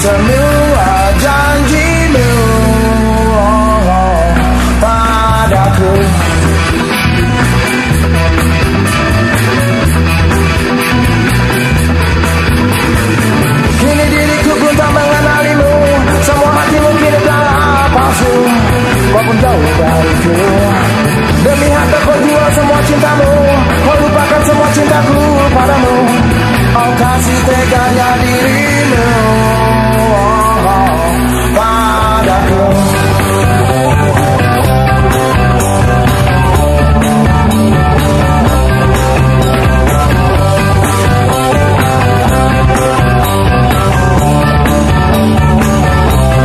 semua janjimu padaku. Kini diriku pun tak mengenalimu, semua hatimu kini telah palsu, kau pun jauh dariku. Demi harta kau jual semua cintamu, kau lupakan semua cintaku padamu. Oh kasih teganya dirimu padaku.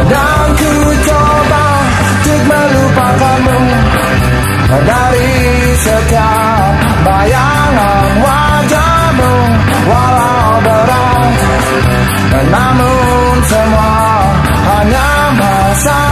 Dan ku coba untuk melupakanmu dari setiap bayangan wajahmu, walau berat, namun semua hanya masa